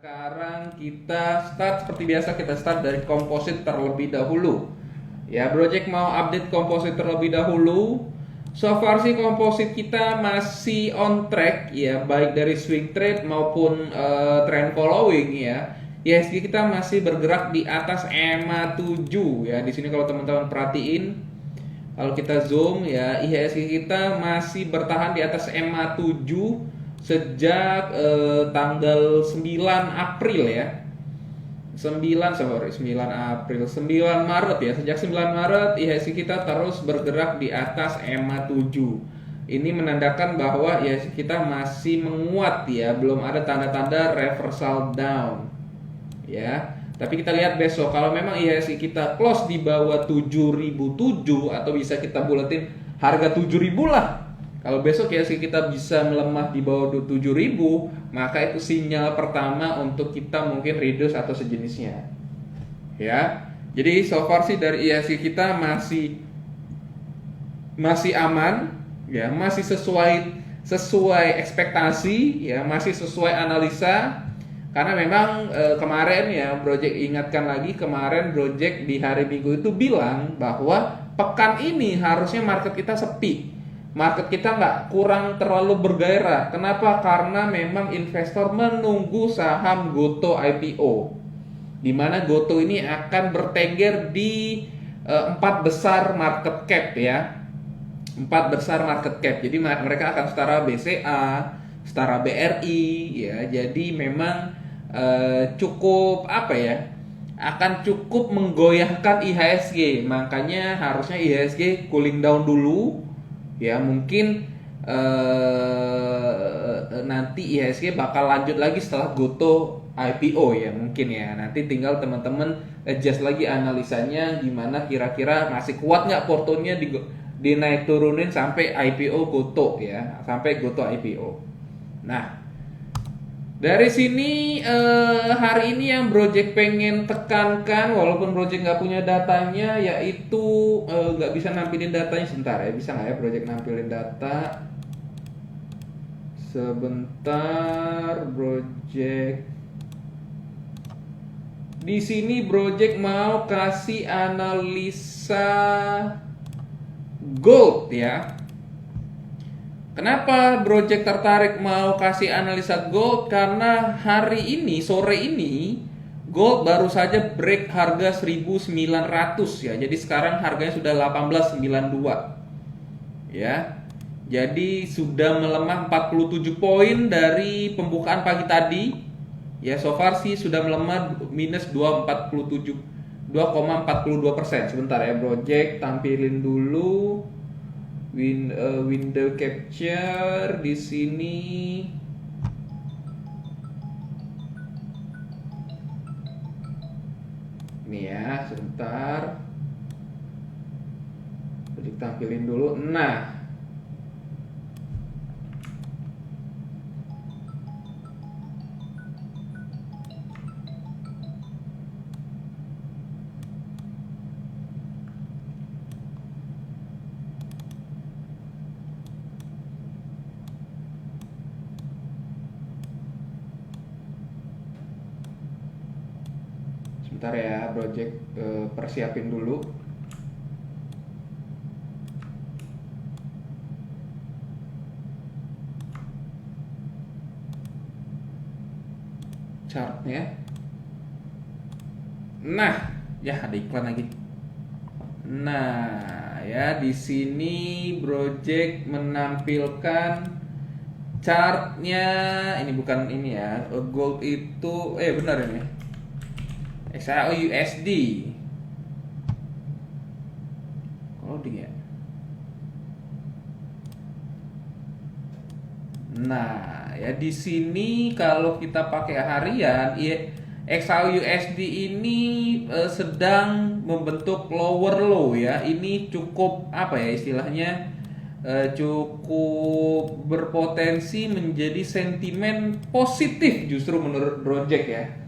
Sekarang kita start seperti biasa, kita start dari komposit terlebih dahulu. Ya, Project mau update komposit terlebih dahulu. So far sih komposit kita masih on track ya, baik dari swing trade maupun trend following ya. IHSG kita masih bergerak di atas EMA 7 ya. Di sini kalau teman-teman perhatiin, kalau kita zoom ya, IHSG kita masih bertahan di atas EMA 7 sejak tanggal 9 April ya. 9 Maret ya. Sejak 9 Maret IHSG kita terus bergerak di atas EMA 7. Ini menandakan bahwa IHSG kita masih menguat ya, belum ada tanda-tanda reversal down. Ya. Tapi kita lihat besok, kalau memang IHSG kita close di bawah 7.007 atau bisa kita buletin harga 7.000 lah. Kalau besok IHSG kita bisa melemah di bawah 7.000, maka itu sinyal pertama untuk kita mungkin reduce atau sejenisnya. Ya. Jadi so far sih dari IHSG kita masih aman, ya, masih sesuai ekspektasi, ya, masih sesuai analisa. Karena memang kemarin ya, Project ingatkan lagi, kemarin Project di hari Minggu itu bilang bahwa pekan ini harusnya market kita sepi. Market kita nggak kurang terlalu bergairah. Kenapa? Karena memang investor menunggu saham Goto IPO, di mana Goto ini akan bertengger di 4 besar market cap ya. 4 besar market cap. Jadi mereka akan setara BCA, setara BRI ya. Jadi memang cukup apa ya? Akan cukup menggoyahkan IHSG. Makanya harusnya IHSG cooling down dulu. Ya, mungkin nanti IHSG bakal lanjut lagi setelah Goto IPO ya, mungkin ya. Nanti tinggal teman-teman adjust lagi analisanya, gimana kira-kira masih kuat nggak portonya di naik turunin sampai IPO Goto ya, sampai Goto IPO. Nah, dari sini hari ini yang Project pengen tekankan, walaupun Project nggak punya datanya, yaitu nggak bisa nampilin datanya. Sebentar ya, bisa nggak ya Project nampilin data? Sebentar, Project. Di sini Project mau kasih analisa gold ya. Kenapa Project tertarik mau kasih analisa gold? Karena hari ini, sore ini, gold baru saja break harga 1.900 ya. Jadi sekarang harganya sudah 1892. Ya. Jadi sudah melemah 47 poin dari pembukaan pagi tadi. Ya, so far sih sudah melemah minus 2,42%. Sebentar ya, Project tampilin dulu window capture di sini. Ini ya, sebentar. Jadi tampilin dulu. Nah, sebentar ya, Project persiapin dulu. Chartnya. Nah, ya ada iklan lagi. Nah, ya di sini Project menampilkan chartnya. Ini bukan ini ya, gold itu benar ini. XAUUSD loading ya. Nah, ya di sini kalau kita pakai harian, XAUUSD ini sedang membentuk lower low ya. Ini cukup apa ya istilahnya? Cukup berpotensi menjadi sentimen positif justru menurut Project ya.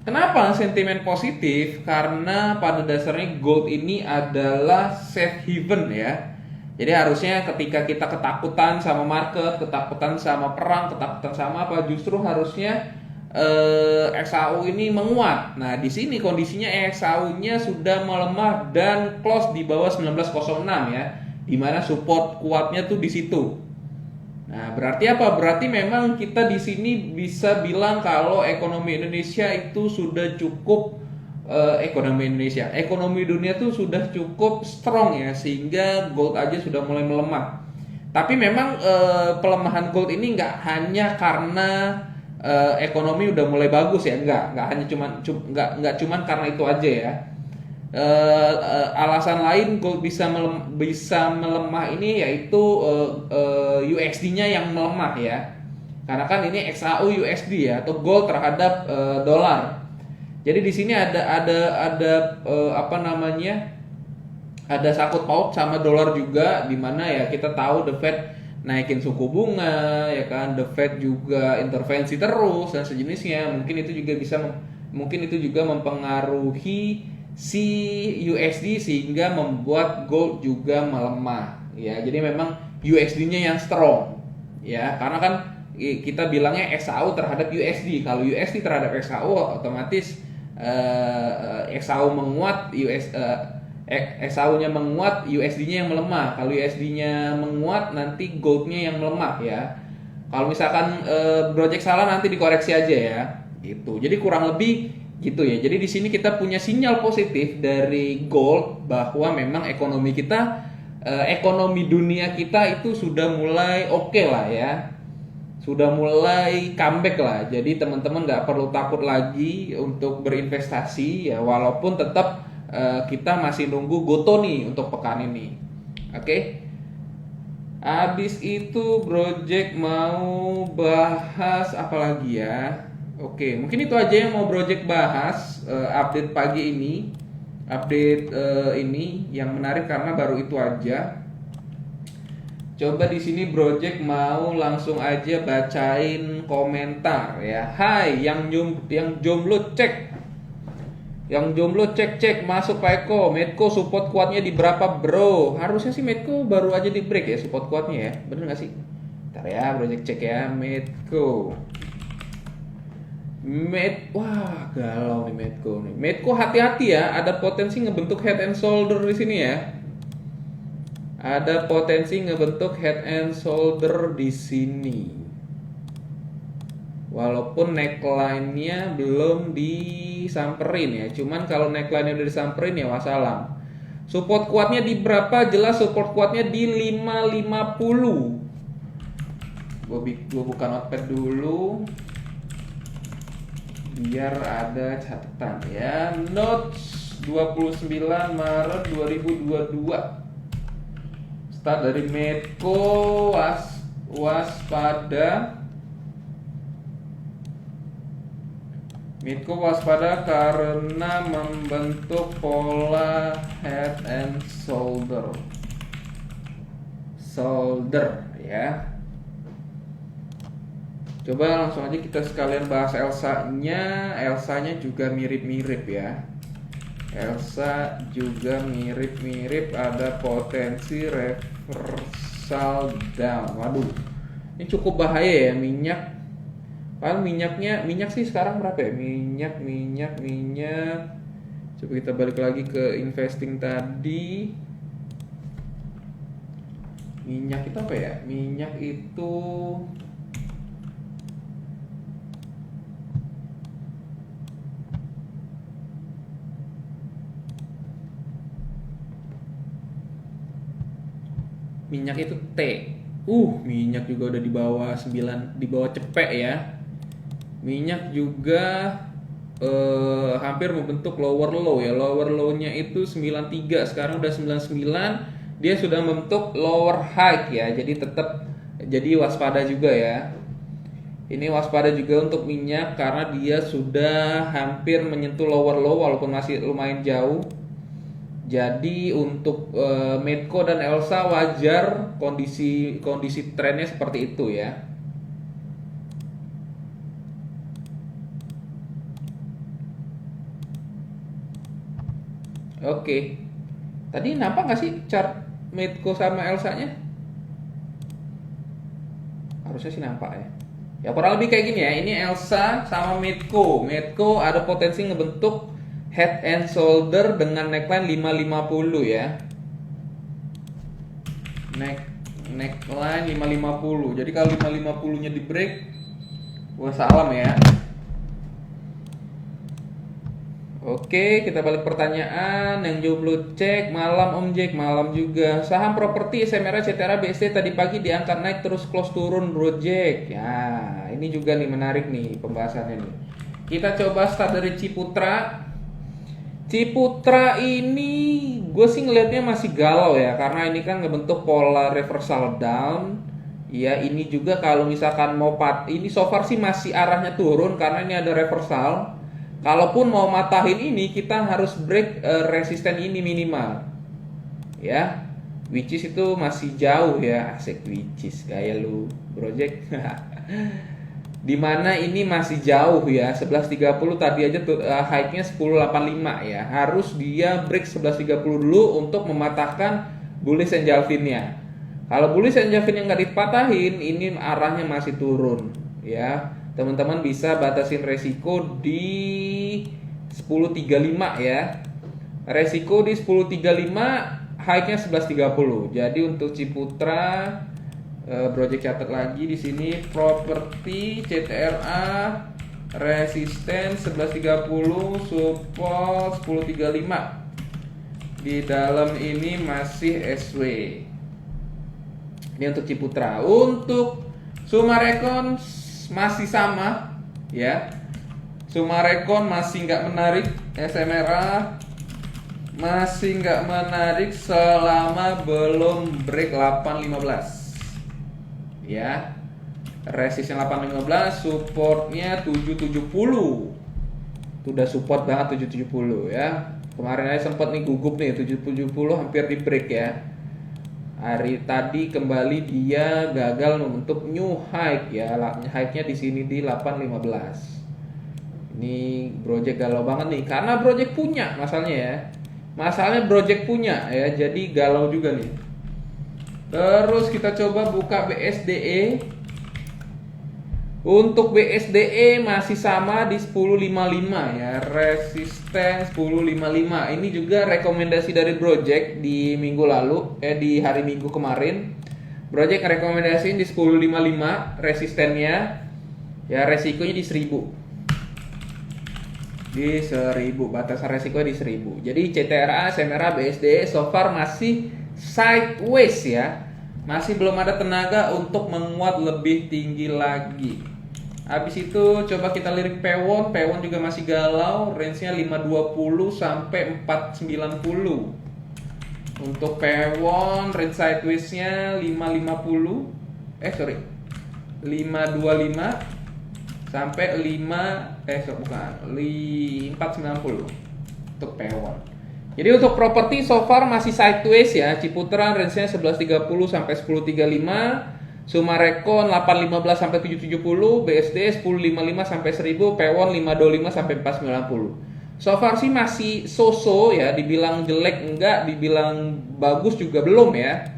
Kenapa sentimen positif? Karena pada dasarnya gold ini adalah safe haven ya. Jadi harusnya ketika kita ketakutan sama market, ketakutan sama perang, ketakutan sama apa, justru harusnya XAU ini menguat. Nah, di sini kondisinya XAU-nya sudah melemah dan close di bawah 1906 ya. Di mana support kuatnya tuh di situ. Nah, berarti apa? Berarti memang kita di sini bisa bilang kalau ekonomi Indonesia itu sudah cukup ekonomi dunia tuh sudah cukup strong ya, sehingga gold aja sudah mulai melemah. Tapi memang pelemahan gold ini nggak hanya karena ekonomi udah mulai bagus ya, nggak hanya nggak cuman karena itu aja ya. Alasan lain gold bisa melemah ini yaitu USD-nya yang melemah ya. Karena kan ini XAU USD ya, atau gold terhadap dolar. Jadi di sini ada apa namanya? Ada sakut paut sama dolar juga, di mana ya kita tahu The Fed naikin suku bunga ya kan, The Fed juga intervensi terus dan sejenisnya. Mungkin itu juga mempengaruhi si USD sehingga membuat gold juga melemah ya. Jadi memang USD-nya yang strong ya, karena kan kita bilangnya XAU terhadap USD. Kalau USD terhadap XAU otomatis XAU menguat, XAU-nya menguat, USD-nya yang melemah. Kalau USD-nya menguat, nanti gold-nya yang melemah ya. Kalau misalkan project salah nanti dikoreksi aja ya. Gitu. Jadi kurang lebih gitu ya. Jadi di sini kita punya sinyal positif dari gold bahwa memang ekonomi kita, ekonomi dunia kita itu sudah mulai oke lah ya. Sudah mulai comeback lah. Jadi teman-teman nggak perlu takut lagi untuk berinvestasi ya, walaupun tetap kita masih nunggu goto nih untuk pekan ini. Oke. Habis itu project mau bahas apa lagi ya? Oke, mungkin itu aja yang mau project bahas update pagi ini. Update ini yang menarik karena baru itu aja. Coba di sini project mau langsung aja bacain komentar ya. Hai, yang jomblo cek. Yang jomblo cek masuk Pak Eko. Medco support kuatnya di berapa, Bro? Harusnya sih Medco baru aja di break ya support kuatnya ya. Bener nggak sih? Ntar ya project cek ya Medco. Wah galau nih Medco nih. Medco hati-hati ya, ada potensi ngebentuk head and shoulder di sini ya. Ada potensi ngebentuk head and shoulder di sini. Walaupun neckline-nya belum disamperin ya. Cuman kalau neckline-nya udah disamperin ya wassalam. Support kuatnya di berapa? Jelas support kuatnya di 550. Gue buka notepad dulu biar ada catatan ya. Notes 29 Maret 2022. Start dari Medco, waspada. Medco waspada karena membentuk pola head and shoulder ya. Coba langsung aja kita sekalian bahas Elsa-nya juga mirip-mirip ya. Elsa juga mirip-mirip, ada potensi reversal down. Waduh, ini cukup bahaya ya minyak. Paling minyak sih sekarang berapa ya? Minyak. Coba kita balik lagi ke investing tadi. Minyak itu apa ya? Minyak itu T. Minyak juga udah di bawah 9, di bawah cepek ya. Minyak juga hampir membentuk lower low ya. Lower low-nya itu 93, sekarang udah 99. Dia sudah membentuk lower high ya. Jadi waspada juga ya. Ini waspada juga untuk minyak karena dia sudah hampir menyentuh lower low walaupun masih lumayan jauh. Jadi untuk Medco dan Elsa wajar kondisi trennya seperti itu ya. Oke. Tadi nampak nggak sih chart Medco sama Elsa-nya? Harusnya sih nampak ya. Ya kurang lebih kayak gini ya. Ini Elsa sama Medco. Medco ada potensi ngebentuk head and shoulder dengan neckline 550 ya. Neckline 550. Jadi kalau 550-nya di break, wah salam ya. Oke, kita balik pertanyaan. Yang jawab cek malam Om Jack, malam juga. Saham properti SMRA, CTRA, BSD tadi pagi diangkat naik terus close turun Bro Jack. Ya, ini juga nih menarik nih pembahasannya nih. Kita coba start dari Ciputra. Ciputra ini gue sih ngelihatnya masih galau ya, karena ini kan ngebentuk pola reversal down. Ya, ini juga kalau misalkan mau ini so far sih masih arahnya turun karena ini ada reversal. Kalaupun mau matahin ini, kita harus break resisten ini minimal, ya. Which is itu masih jauh ya, asik which is gaya lu, project. Dimana ini masih jauh ya, 11.30 tadi aja high-nya 10.85 ya. Harus dia break 11.30 dulu untuk mematahkan bullish engulfing-nya. Kalau bullish engulfing yang nggak dipatahin, ini arahnya masih turun ya. Teman-teman bisa batasin resiko di 10.35 ya. Resiko di 10.35, high-nya 11.30. Jadi untuk Ciputra, project catat lagi di sini properti CTRA resisten 11.30, support 10.35. Di dalam ini masih SW. Ini untuk Ciputra. Untuk Sumarekon masih sama ya. Sumarekon masih nggak menarik, SMRA masih nggak menarik selama belum break 8.15 ya. Resisten 8.15, supportnya 7.70. Itu udah support banget 7.70 ya. Kemarin aja sempat nih gugup nih 7.70, hampir di break ya. Hari tadi kembali dia gagal membentuk new high ya. High-nya di sini di 8.15. Ini project galau banget nih karena project punya masalahnya ya. Masalahnya project punya ya, jadi galau juga nih. Terus kita coba buka BSDE. Untuk BSDE masih sama di 10.55 ya, resisten 10.55. Ini juga rekomendasi dari Project di minggu lalu, di hari Minggu kemarin. Project rekomendasiin di 10.55 resistennya. Ya, resikonya di 1000. Di 1000, batasan resikonya di 1000. Jadi CTRA, SMRA, BSDE so far masih sideways ya. Masih belum ada tenaga untuk menguat lebih tinggi lagi. Habis itu coba kita lirik Pewon. Pewon juga masih galau, range-nya 520 sampai 490. Untuk Pewon range sideways-nya 525 sampai 490 untuk Pewon. Jadi untuk properti so far masih sideways ya. Ciputra range-nya 11.30 sampai 10.35, Sumarekon 8.15 sampai 7.70, BSD 10.55 sampai 1.000, Pewon 5.25 sampai 4.90. So far sih masih so-so ya, dibilang jelek enggak, dibilang bagus juga belum ya.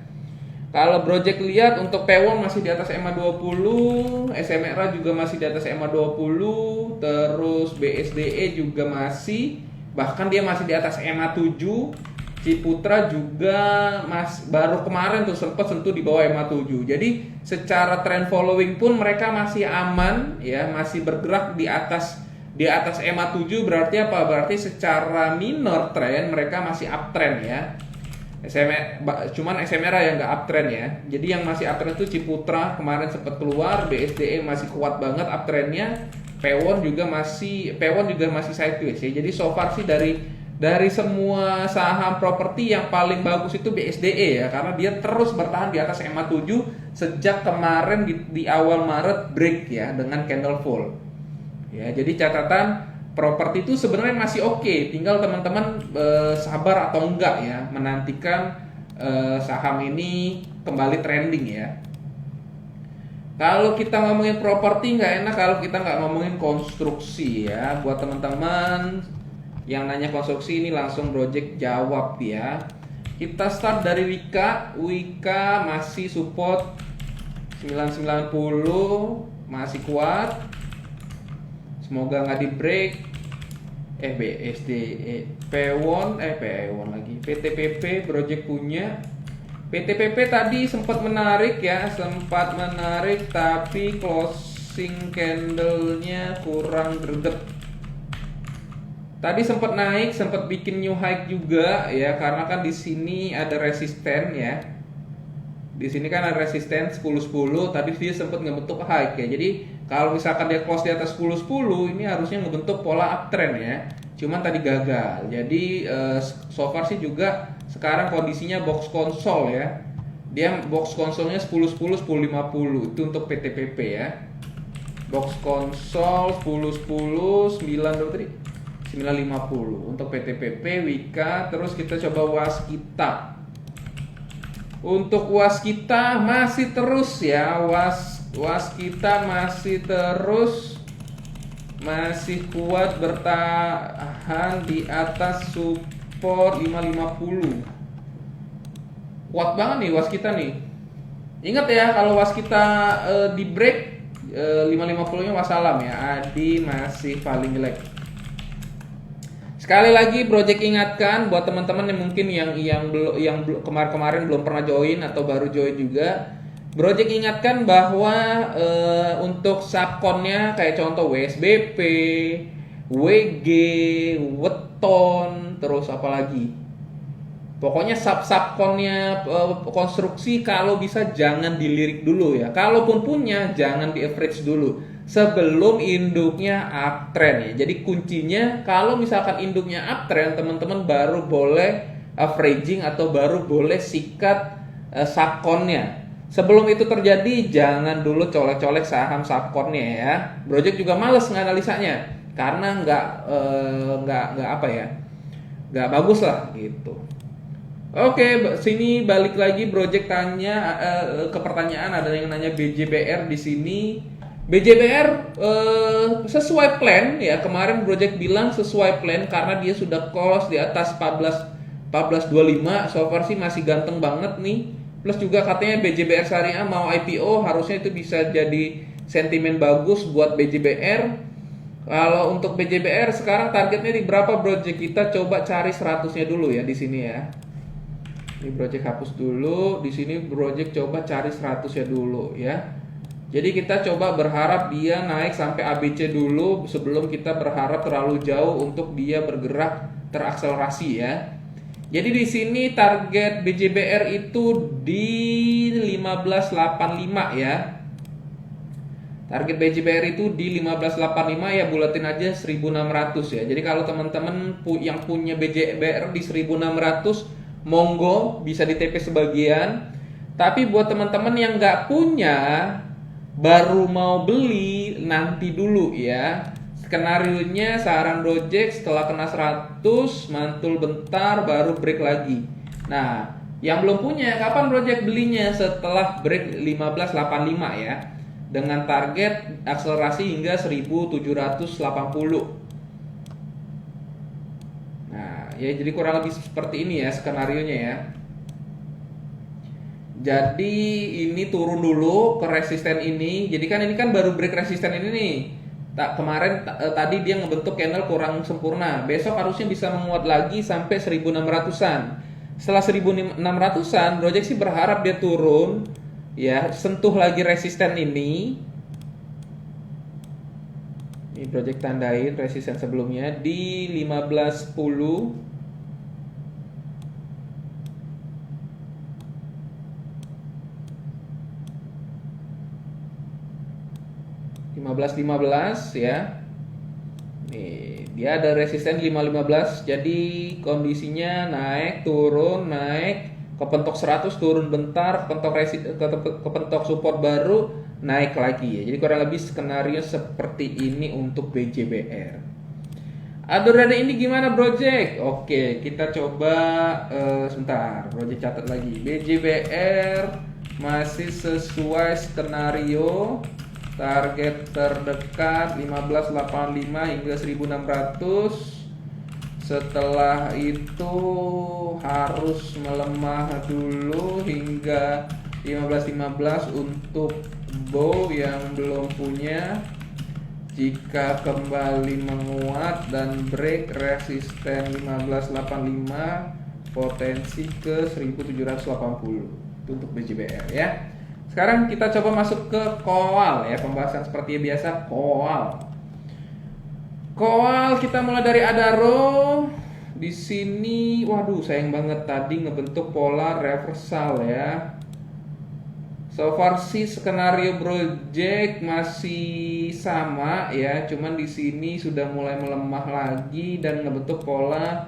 Kalau Project lihat untuk Pewon masih di atas EMA 20, SMRA juga masih di atas EMA 20, terus BSDE juga masih, bahkan dia masih di atas EMA 7. Ciputra juga baru kemarin tuh sempat sentuh di bawah EMA 7. Jadi secara trend following pun mereka masih aman ya, masih bergerak di atas EMA 7. Berarti apa? Berarti secara minor trend mereka masih uptrend ya. Cuman SMRA yang nggak uptrend ya. Jadi yang masih uptrend itu Ciputra kemarin sempat keluar, BSDE masih kuat banget uptrendnya. Pewon juga masih sideways ya. Jadi so far sih dari semua saham properti yang paling bagus itu BSDE ya, karena dia terus bertahan di atas EMA 7 sejak kemarin di awal Maret break ya dengan candle fall. Ya, jadi catatan properti itu sebenarnya masih oke, tinggal teman-teman sabar atau enggak ya menantikan saham ini kembali trending ya. Kalau kita ngomongin properti nggak enak kalau kita nggak ngomongin konstruksi ya. Buat teman-teman yang nanya konstruksi ini langsung Project jawab ya. Kita start dari Wika. Wika masih support 990, masih kuat, semoga nggak di break. BSD Pewon lagi PTPP project punya. PTPP tadi sempat menarik ya, tapi closing candlenya kurang greget. Tadi sempat naik, sempat bikin new high juga ya, karena kan di sini ada resisten ya. Di sini kan ada resisten 10-10, tadi dia sempat ngebentuk high ya. Jadi kalau misalkan dia close di atas 10-10, ini harusnya ngebentuk pola uptrend ya. Cuman tadi gagal. Jadi so far sih juga sekarang kondisinya box console ya. Dia box console-nya 10-10, 10-50 itu untuk PTPP ya. Box console 10-10, 9 berapa tadi? 950 untuk PTPP, Wika. Terus kita coba Waskita. Untuk Waskita masih terus ya, Waskita masih terus, masih kuat bertahan di atas support 550. Kuat banget nih Waskita nih. Ingat ya, kalau Waskita di break 550-nya wassalam ya. Adi masih paling jelek. Sekali lagi project ingatkan buat teman-teman yang mungkin yang kemarin belum pernah join atau baru join juga. Project ingatkan bahwa untuk subkonnya kayak contoh WSBP, WG, Weton, terus apa lagi? Pokoknya subkonnya konstruksi kalau bisa jangan dilirik dulu ya. Kalaupun punya jangan di average dulu sebelum induknya uptrend ya. Jadi kuncinya kalau misalkan induknya uptrend, teman-teman baru boleh averaging atau baru boleh sikat subkonnya. Sebelum itu terjadi jangan dulu colek-colek saham subkonnya ya. Project juga males nganalisanya karena nggak apa ya, nggak bagus lah gitu. Oke, sini balik lagi Project tanya ke pertanyaan, ada yang nanya BJBR di sini. BJBR sesuai plan ya, kemarin Project bilang sesuai plan karena dia sudah close di atas 14.25, so far sih masih ganteng banget nih. Plus juga katanya BJBR Syariah mau IPO, harusnya itu bisa jadi sentimen bagus buat BJBR. Kalau untuk BJBR sekarang targetnya di berapa Project? Kita coba cari 100-nya dulu ya di sini ya. Ini Project hapus dulu, di sini Project coba cari 100-nya dulu ya. Jadi kita coba berharap dia naik sampai ABC dulu sebelum kita berharap terlalu jauh untuk dia bergerak terakselerasi ya. Jadi di sini target BJBR itu di 1585 ya. Target BJBR itu di 1585 ya, bulatin aja 1600 ya. Jadi kalau teman-teman yang punya BJBR di 1600 monggo bisa di TP sebagian. Tapi buat teman-teman yang nggak punya, baru mau beli, nanti dulu ya. Skenarionya saran Project setelah kena 100 mantul bentar baru break lagi. Nah, yang belum punya kapan Project belinya? Setelah break 1585 ya. Dengan target akselerasi hingga 1780. Ya, jadi kurang lebih seperti ini ya skenarionya ya. Jadi ini turun dulu ke resisten ini. Jadi kan ini kan baru break resisten ini nih. Kemarin tadi dia ngebentuk candle kurang sempurna. Besok harusnya bisa menguat lagi sampai 1600-an. Setelah 1600-an, Project sih berharap dia turun ya, sentuh lagi resisten ini. Ini Project tandain resisten sebelumnya di 1510. 1515 ya. Nih, dia ada resisten 515. Jadi kondisinya naik, turun, naik, kepentok 100 turun bentar, kepentok support baru, naik lagi ya. Jadi kurang lebih skenario seperti ini untuk BJBR. Adorada ini gimana Project? Oke, kita coba sebentar. Project catat lagi. BJBR masih sesuai skenario. Target terdekat 1585 hingga 1600. Setelah itu harus melemah dulu hingga 1515 untuk bow yang belum punya jika kembali menguat dan break resisten 1585 potensi ke 1780. Itu untuk BJBR ya. Sekarang kita coba masuk ke koal ya, pembahasan seperti biasa koal. Koal kita mulai dari Adaro. Di sini waduh sayang banget tadi ngebentuk pola reversal ya. So far sih skenario project masih sama ya, cuman di sini sudah mulai melemah lagi dan ngebentuk pola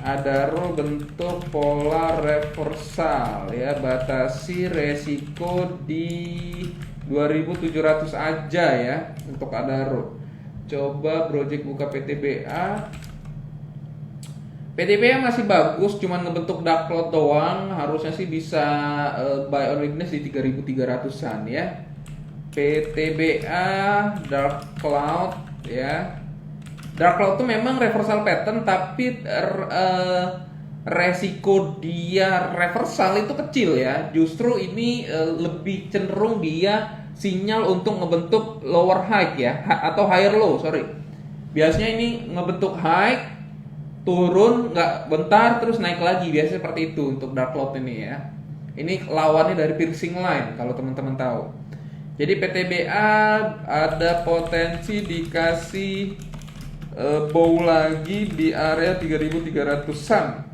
Adaro bentuk pola reversal ya, batasi resiko di 2700 aja ya untuk Adaro. Coba project buka PTBA. PTBA masih bagus, cuman ngebentuk dark cloud doang, harusnya sih bisa buy on weakness di 3300-an ya. PTBA dark cloud ya. Dark cloud itu memang reversal pattern, tapi resiko dia reversal itu kecil ya. Justru ini lebih cenderung dia sinyal untuk ngebentuk lower high ya, atau higher low, sorry. Biasanya ini ngebentuk high, turun nggak bentar terus naik lagi, biasanya seperti itu untuk dark cloud ini ya. Ini lawannya dari piercing line kalau teman-teman tahu. Jadi PTBA ada potensi dikasih bow lagi di area 3300-an.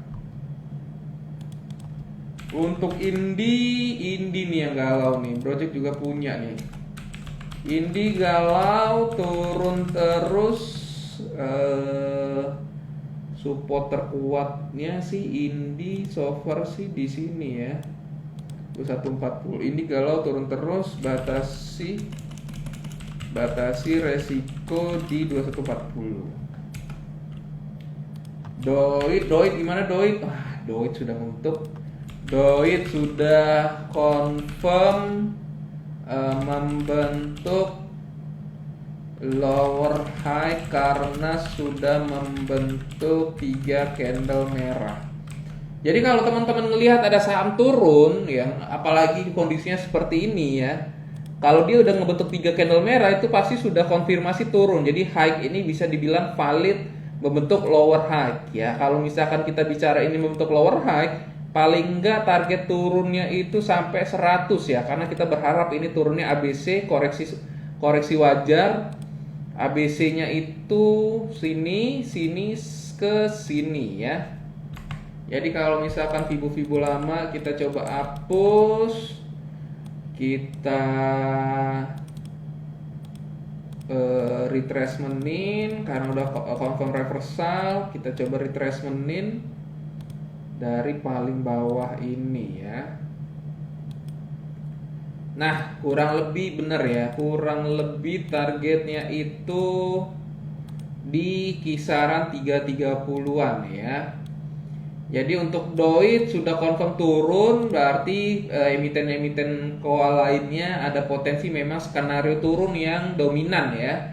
Untuk Indi nih yang galau nih, project juga punya nih. Indi galau turun terus, support terkuatnya sih Indi so far sih di sini ya. 2140. Indi galau turun terus, batasi resiko di 2140. Doit gimana Doit? Doit sudah bentuk. Doit sudah confirm membentuk lower high karena sudah membentuk 3 candle merah. Jadi kalau teman-teman melihat ada saham turun yang apalagi kondisinya seperti ini ya, kalau dia udah ngebentuk 3 candle merah itu pasti sudah konfirmasi turun. Jadi high ini bisa dibilang valid membentuk lower high ya. Kalau misalkan kita bicara ini membentuk lower high, paling enggak target turunnya itu sampai 100 ya, karena kita berharap ini turunnya ABC, koreksi wajar. ABC-nya itu sini ke sini ya. Jadi kalau misalkan Fibo lama kita coba hapus, kita retracementin karena udah confirm reversal, kita coba retracementin dari paling bawah ini ya. Nah, kurang lebih bener ya, kurang lebih targetnya itu di kisaran 330-an ya. Jadi untuk Doit sudah confirm turun, berarti emiten-emiten koal lainnya ada potensi memang skenario turun yang dominan ya.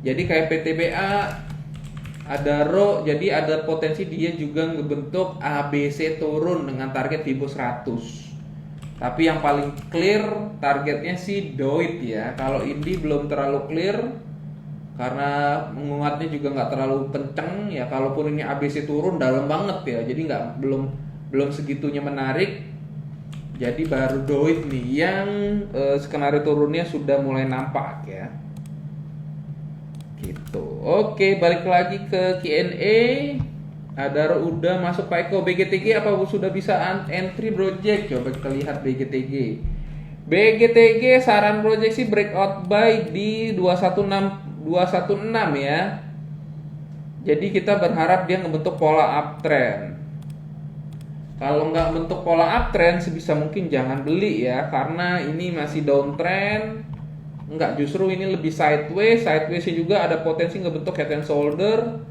Jadi kayak PTBA, Adaro, jadi ada potensi dia juga ngebentuk ABC turun dengan target Fibo 100. Tapi yang paling clear targetnya sih Doit ya. Kalau Indi belum terlalu clear karena menguatnya juga nggak terlalu kenceng ya. Kalaupun ini ABC turun dalam banget ya, jadi belum segitunya menarik. Jadi baru Doit nih yang skenario turunnya sudah mulai nampak ya. Gitu. Oke, balik lagi ke Q&A. Adaro udah masuk Pak Eko. BGTG apa sudah bisa entry project? Coba kita lihat BGTG. BGTG saran project sih breakout buy di 216 ya. Jadi kita berharap dia ngebentuk pola uptrend. Kalau nggak bentuk pola uptrend sebisa mungkin jangan beli ya, karena ini masih downtrend. Enggak, justru ini lebih sideways. Sidewaysnya juga ada potensi ngebentuk head and shoulder.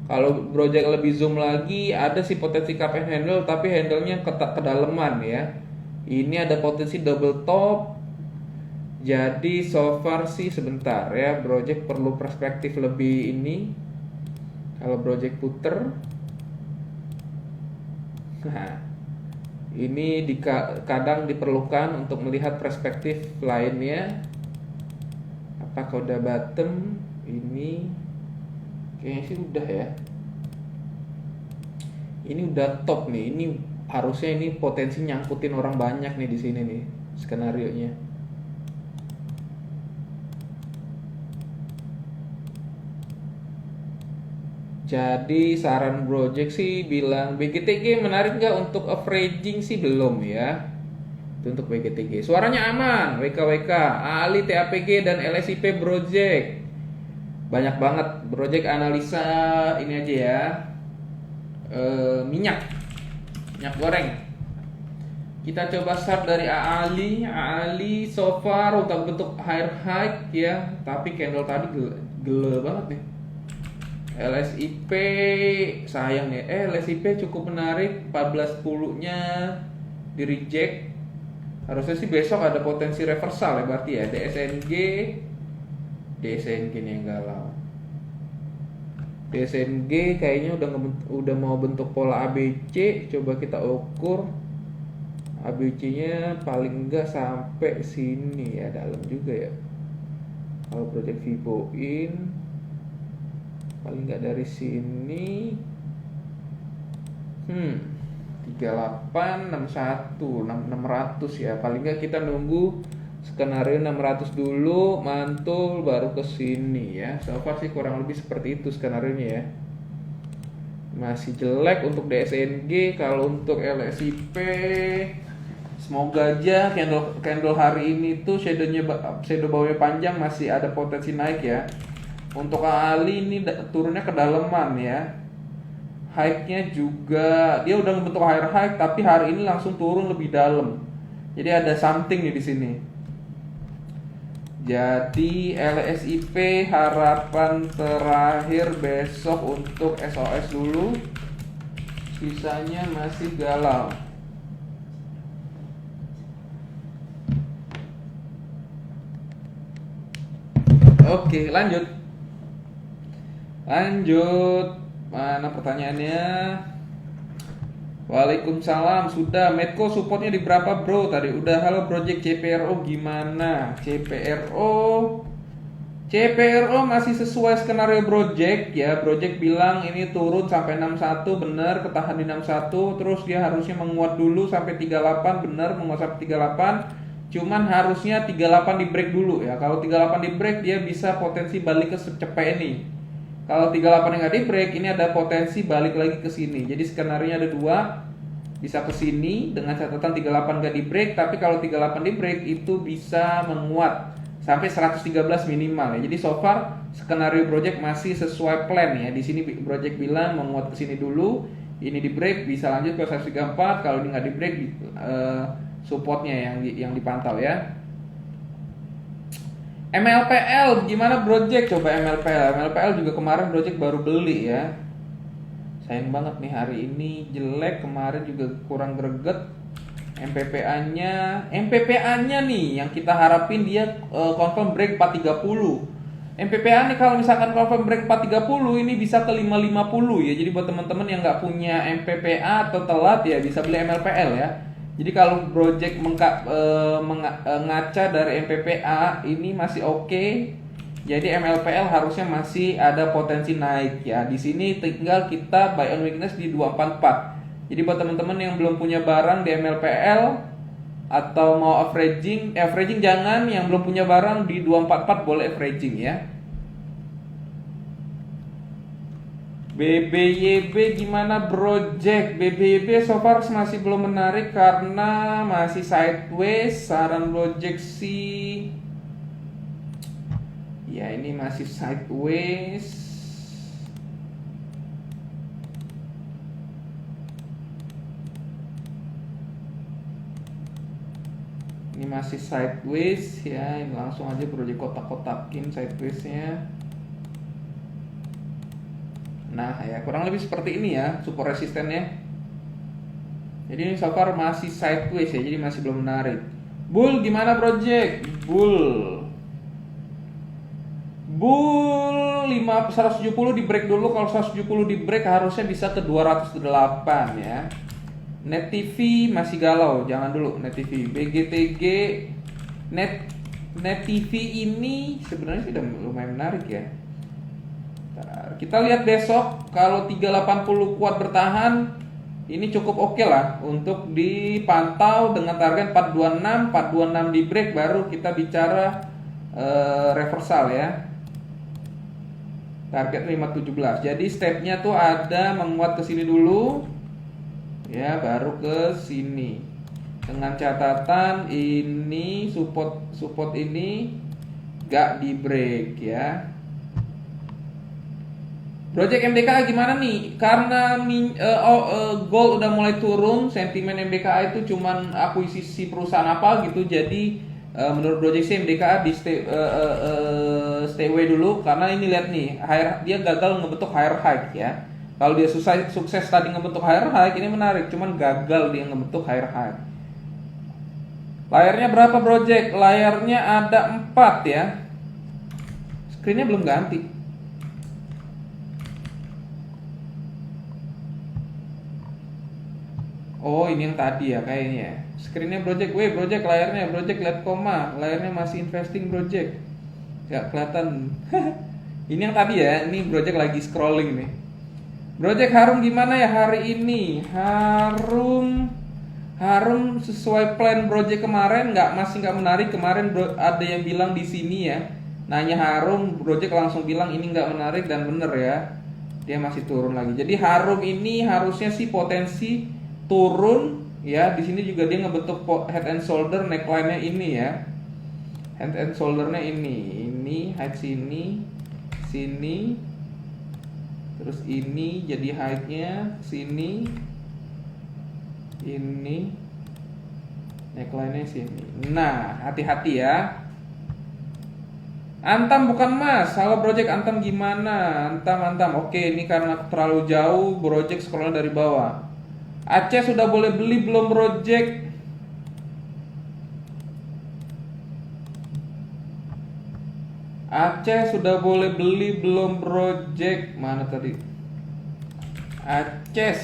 Kalau project lebih zoom lagi, ada sih potensi cup and handle, tapi handle-nya kedalaman ya. Ini ada potensi double top. Jadi so far sih sebentar ya, project perlu perspektif lebih ini. Kalau project puter, nah Ini kadang diperlukan untuk melihat perspektif lainnya. Apakah udah bottom? Ini kayaknya sih udah ya. Ini udah top nih. Ini harusnya ini potensi nyangkutin orang banyak nih di sini nih skenarionya. Jadi saran Project sih bilang BGTG menarik nggak untuk averaging sih belum ya. Itu untuk BGTG. Suaranya aman, WKWK, Ali TAPG dan LSIP Project. Banyak banget Project analisa ini aja ya. Minyak goreng. Kita coba start dari Ali so far untuk bentuk higher high ya, tapi candle tadi gele banget nih. LSIP sayang ya. LSIP cukup menarik, 14.10 nya di reject. Harusnya sih besok ada potensi reversal ya berarti ya. DSNG nih yang galau. DSNG kayaknya udah mau bentuk pola ABC. Coba kita ukur ABC-nya paling enggak sampai sini ya, dalam juga ya. Kalau project Vivo in paling nggak dari sini 3861 600 ya, paling nggak kita nunggu skenario 600 dulu mantul baru ke sini ya. So far sih kurang lebih seperti itu skenario nya ya. Masih jelek untuk DSNG. Kalau untuk LSIP semoga aja candle hari ini tuh shadow bawahnya panjang, masih ada potensi naik ya. Untuk Ali ini turunnya kedalaman ya. High-nya juga dia udah membentuk higher high, tapi hari ini langsung turun lebih dalam. Jadi ada something nih di sini. Jadi LSIP harapan terakhir besok untuk SOS dulu. Sisanya masih galau. Oke, lanjut. Mana pertanyaannya? Waalaikumsalam. Sudah. Medco supportnya di berapa bro? Tadi udah. Halo Project CPRO gimana? CPRO masih sesuai skenario Project ya. Project bilang ini turun sampai 61, bener, ketahan di 61. Terus dia harusnya menguat dulu sampai 38, bener, menguat sampai 38. Cuman harusnya 38 di break dulu ya. Kalau 38 di break dia bisa potensi balik ke cepet ini. Kalau 38 yang nggak di break, ini ada potensi balik lagi ke sini. Jadi skenario ada dua, bisa ke sini dengan catatan 38 nggak di break. Tapi kalau 38 di break itu bisa menguat sampai 113 minimal ya. Jadi so far skenario Project masih sesuai plan ya. Di sini Project bilang menguat ke sini dulu, ini di break bisa lanjut ke 134. Kalau ini nggak di break, supportnya yang dipantau ya. MLPL gimana Project? Coba MLPL juga kemarin Project baru beli ya. Sayang banget nih hari ini jelek, kemarin juga kurang greget. MPPA-nya nih yang kita harapin dia confirm break 430. MPPA nih kalau misalkan confirm break 430 ini bisa ke 550 ya. Jadi buat teman-teman yang nggak punya MPPA atau telat ya bisa beli MLPL ya. Jadi kalau Project ngaca dari MPPA ini masih oke. Jadi MLPL harusnya masih ada potensi naik ya. Di sini tinggal kita buy on weakness di 244. Jadi buat teman-teman yang belum punya barang di MLPL atau mau averaging jangan, yang belum punya barang di 244 boleh averaging ya. BBYB gimana Project? BBYB so far masih belum menarik karena masih sideways. Saran Project sih ya ini masih sideways. Ini masih sideways ya. Ini langsung aja Project kotak-kotakin sidewaysnya. Nah ya kurang lebih seperti ini ya support resistennya. Jadi ini so far masih sideways ya, jadi masih belum menarik. Bull gimana Project? Bull 170 di break dulu. Kalau 170 di break harusnya bisa ke 208 ya. Net TV masih galau, jangan dulu Net TV. BGTG Net TV ini sebenarnya sudah lumayan menarik ya. Kita lihat besok, kalau 380 kuat bertahan, ini cukup oke lah untuk dipantau dengan target 426 di break baru kita bicara reversal ya. Target 517. Jadi stepnya tuh ada menguat ke sini dulu, ya baru ke sini. Dengan catatan ini support ini gak di break ya. Project MBKA gimana nih? Karena gold udah mulai turun, sentimen MBKA itu cuman akuisisi perusahaan apa gitu. Jadi menurut proyeksi MBKA di stay away dulu, karena ini lihat nih, dia gagal ngebentuk higher high ya. Kalau dia sukses tadi ngebentuk higher high, ini menarik, cuman gagal dia ngebentuk higher high. Layarnya berapa project? Layarnya ada 4 ya. Screennya belum ganti. Oh ini yang tadi ya kayaknya. Screennya project, project layarnya, project lihat koma, layarnya masih investing project. Gak kelihatan. Ini yang tadi ya, ini project lagi scrolling nih. Project Harum gimana ya hari ini? Harum sesuai plan project kemarin, masih nggak menarik. Kemarin ada yang bilang di sini ya, nanya Harum, project langsung bilang ini nggak menarik dan bener ya. Dia masih turun lagi. Jadi Harum ini harusnya sih potensi turun ya. Di sini juga dia ngebentuk head and shoulder, neckline-nya ini ya. Head and shoulder-nya ini height sini, terus ini jadi height-nya sini, ini neckline-nya sini. Nah, hati-hati ya. Antam bukan Mas. Halo project Antam gimana? Antam. Oke, ini karena terlalu jauh, project scroll dari bawah. Aceh sudah boleh beli belum project? Aceh sudah boleh beli belum project? Mana tadi? Aceh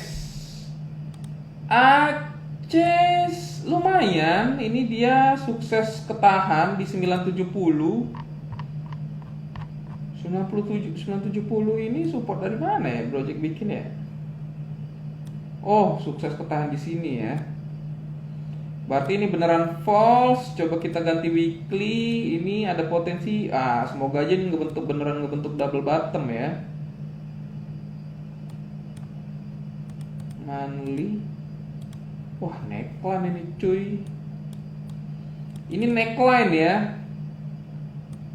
lumayan. Ini dia sukses ketahan di 970. 970 ini support dari mana ya project bikin ya? Oh, sukses ketahan di sini ya. Berarti ini beneran false. Coba kita ganti weekly. Ini ada potensi. Semoga aja ini beneran ngebentuk double bottom ya. Monthly. Wah, neckline ini cuy. Ini neckline ya.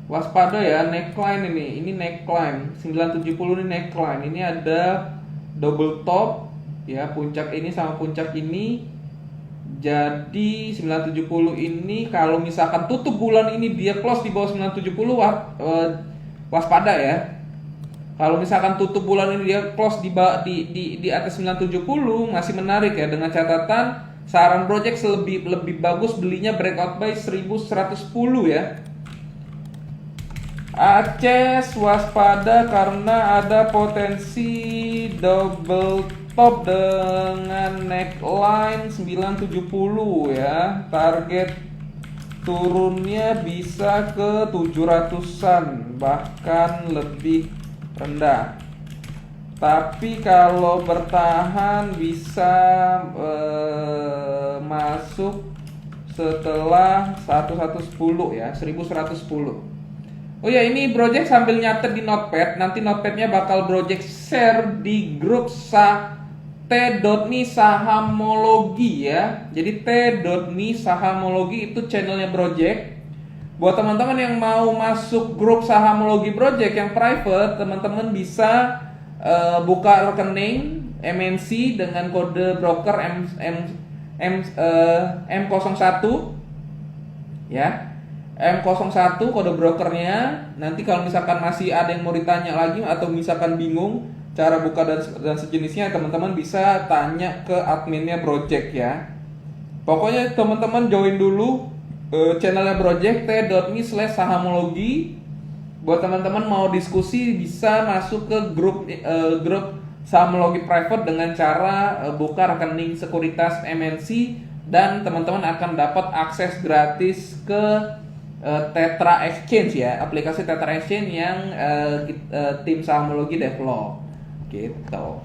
Waspada ya, neckline ini. Ini neckline 970 ini neckline. Ini ada double top ya, puncak ini sama puncak ini. Jadi 970 ini kalau misalkan tutup bulan ini dia close di bawah 970, waspada ya. Kalau misalkan tutup bulan ini dia close di atas 970 masih menarik ya, dengan catatan saran project lebih bagus belinya breakout by 1110 ya. Aceh waspada karena ada potensi double top dengan neckline 970 ya. Target turunnya bisa ke 700-an, bahkan lebih rendah. Tapi kalau bertahan bisa masuk setelah 1110 ya, 1110. Oh ya, ini project sambil nyatet di notepad. Nanti notepadnya bakal project share di grup T.me Sahamologi ya. Jadi T.me Sahamologi itu channelnya project. Buat teman-teman yang mau masuk grup Sahamologi project yang private, teman-teman bisa buka rekening MNC dengan kode broker M01 ya. M01 kode brokernya. Nanti kalau misalkan masih ada yang mau ditanya lagi atau misalkan bingung cara buka dan sejenisnya, teman-teman bisa tanya ke adminnya project ya. Pokoknya teman-teman join dulu channelnya project T.me/sahamologi. Buat teman-teman mau diskusi bisa masuk ke grup Sahamologi Private dengan cara buka rekening sekuritas MNC, dan teman-teman akan dapat akses gratis ke Tetra Exchange ya, aplikasi Tetra Exchange yang tim Sahamologi develop gitu.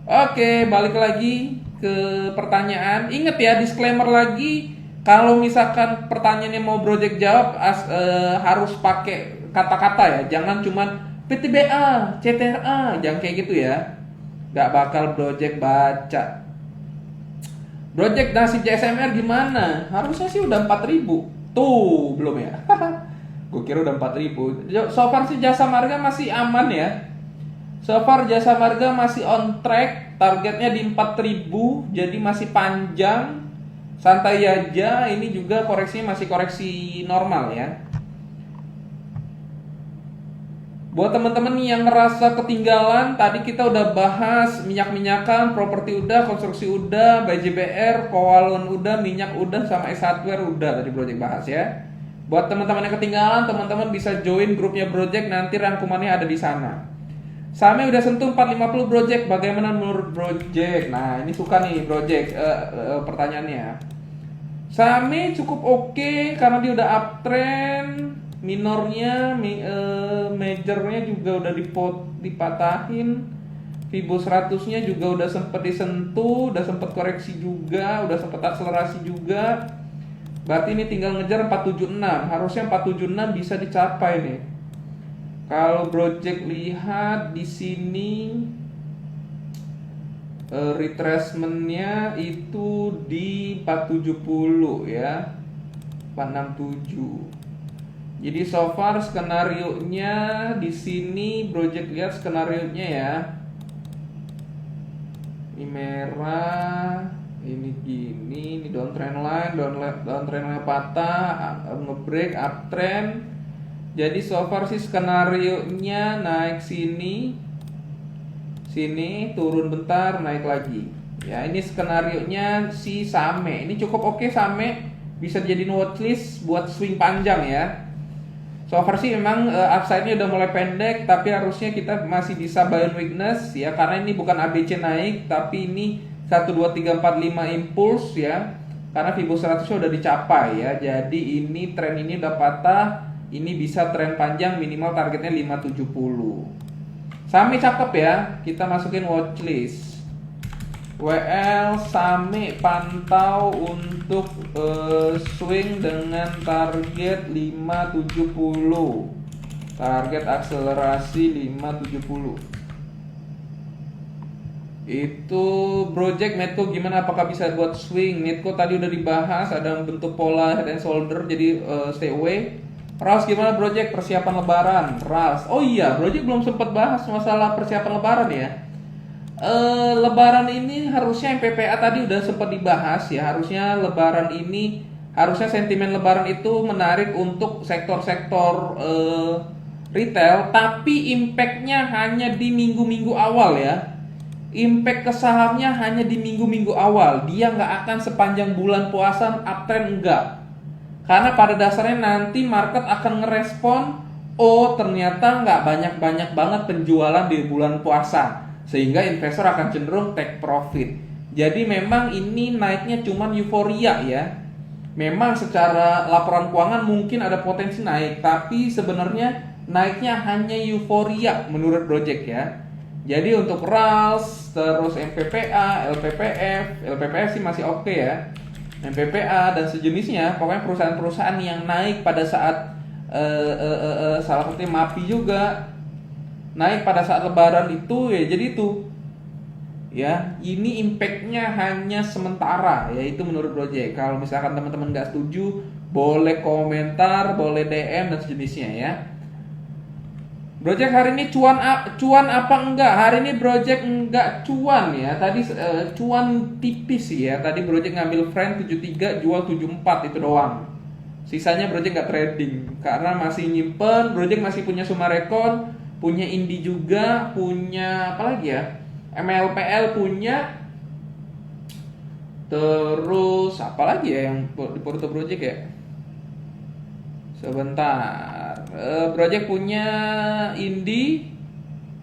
Oke, balik lagi ke pertanyaan. Ingat ya, disclaimer lagi, kalau misalkan pertanyaannya mau project jawab harus pakai kata-kata ya, jangan cuman PTBA, CTRA, jangan kayak gitu ya. Gak bakal project baca. Project nasib JSMR gimana? Harusnya sih udah 4.000. Tuh, belum ya? Gue kira udah 4.000. So far sih Jasa Marga masih aman ya. So far Jasa Marga masih on track. Targetnya di 4.000, jadi masih panjang. Santai aja, ini juga koreksinya masih koreksi normal ya. Buat teman-teman yang ngerasa ketinggalan, tadi kita udah bahas minyak-minyakan, properti udah, konstruksi udah, BJBR, Kowalon udah, minyak udah, sama S-Hardware udah tadi project bahas ya. Buat teman-teman yang ketinggalan, teman-teman bisa join grupnya project, nanti rangkumannya ada di sana. Sahamnya udah sentuh 450 project, bagaimana menurut project? Nah, ini suka nih project pertanyaannya. Sahamnya cukup oke karena dia udah uptrend. Minornya, majornya juga udah dipatahin. Fibo 100-nya juga udah sempet disentuh, udah sempet koreksi juga, udah sempet akselerasi juga. Berarti ini tinggal ngejar 476. Harusnya 476 bisa dicapai nih. Kalau project lihat di sini retracement-nya itu di 470 ya. 467. Jadi so far skenario-nya di sini project lihat skenario-nya ya. Ini merah, ini gini, ini downtrend line, downtrend line patah, ngebreak uptrend. Jadi so far sih skenario-nya naik sini, turun bentar, naik lagi. Ya, ini skenario-nya si Same. Ini cukup oke Same, bisa dijadiin watchlist buat swing panjang ya. So far sih memang upside-nya udah mulai pendek, tapi harusnya kita masih bisa buy on weakness ya, karena ini bukan ABC naik, tapi ini 1 2 3 4 5 impulse ya. Karena Fibo 100-nya udah dicapai ya. Jadi ini tren ini udah patah, ini bisa tren panjang, minimal targetnya 570. Same cakep ya, kita masukin watchlist. WL Same pantau untuk swing dengan target 570. Target akselerasi 570. Itu project Medco gimana, apakah bisa buat swing? Medco tadi udah dibahas, ada bentuk pola head and shoulder, jadi stay away. Ras gimana project persiapan lebaran? Ras, oh iya, project belum sempat bahas masalah persiapan lebaran ya. Lebaran ini harusnya MPPA tadi udah sempat dibahas ya. Harusnya lebaran ini, harusnya sentimen lebaran itu menarik untuk sektor-sektor retail, tapi impactnya hanya di minggu-minggu awal ya. Impact ke sahamnya hanya di minggu-minggu awal. Dia nggak akan sepanjang bulan puasa uptrend, enggak. Karena pada dasarnya nanti market akan ngerespon, oh ternyata nggak banyak-banyak banget penjualan di bulan puasa, sehingga investor akan cenderung take profit. Jadi memang ini naiknya cuman euforia ya. Memang secara laporan keuangan mungkin ada potensi naik, tapi sebenarnya naiknya hanya euforia menurut project ya. Jadi untuk RALS, terus MPPA, LPPF sih masih oke ya. MPPA dan sejenisnya, pokoknya perusahaan-perusahaan yang naik pada saat salah satunya MAPI juga naik pada saat lebaran itu ya, jadi itu ya, ini impactnya hanya sementara ya, itu menurut project. Kalau misalkan teman-teman nggak setuju, boleh komentar, boleh DM dan sejenisnya ya. Project hari ini cuan apa enggak? Hari ini project enggak cuan ya. Tadi cuan tipis ya. Tadi project ngambil friend 73, jual 74, itu doang. Sisanya project nggak trading karena masih nyimpen. Project masih punya Sumarekon, punya Indi juga, punya apa lagi ya? MLPL punya. Terus apa lagi ya yang di Porto Project ya? Sebentar. Project punya Indi,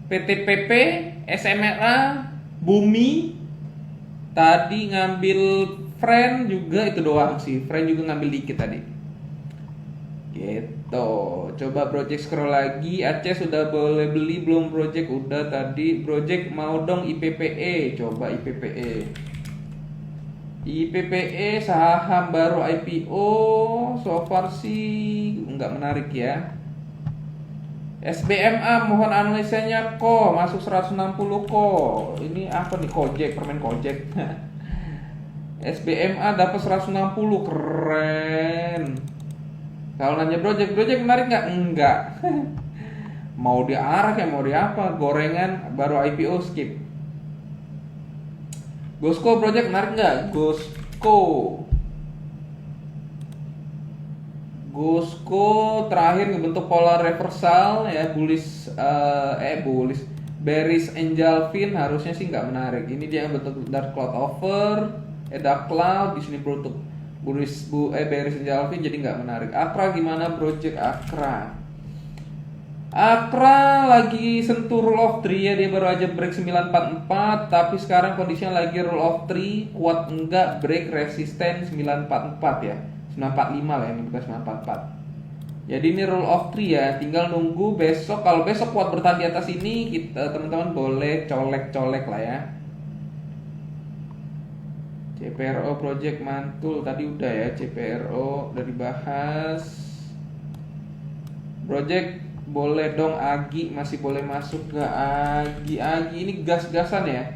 PTPP, SMRA, Bumi, tadi ngambil Friend juga itu doang sih. Friend juga ngambil dikit tadi. Gitu. Coba project scroll lagi. Aceh sudah boleh beli belum project? Udah tadi. Project mau dong IPPE. Coba IPPE. IPPE saham baru IPO. So far sih nggak menarik ya. SBMA mohon analisanya kok masuk 160 kok. Ini apa nih, Kojek, permen Kojek. SBMA dapat 160, keren. Kalau nanya project menarik nggak? Enggak. Mau diarah ya mau di apa? Gorengan baru IPO skip. Gosko project menarik nggak? Gosko terakhir ngebentuk pola reversal ya, bullish bearish Angelfin, harusnya sih nggak menarik. Ini dia bentuk dark cloud over, dark cloud di sini bentuk bearish Angelfin, jadi nggak menarik. Akra gimana project Akra? Akra lagi sentuh rule of 3 ya, dia baru aja break 944, tapi sekarang kondisinya lagi rule of 3, kuat enggak break resisten 944 ya. 945 lah, ini bukan 944. Jadi ini rule of 3 ya, tinggal nunggu besok. Kalau besok kuat bertahan di atas ini, kita teman-teman boleh colek-colek lah ya. CPRO project mantul tadi udah ya, CPRO udah dibahas. Project boleh dong, Agi masih boleh masuk gak? Agi ini gas-gasan ya.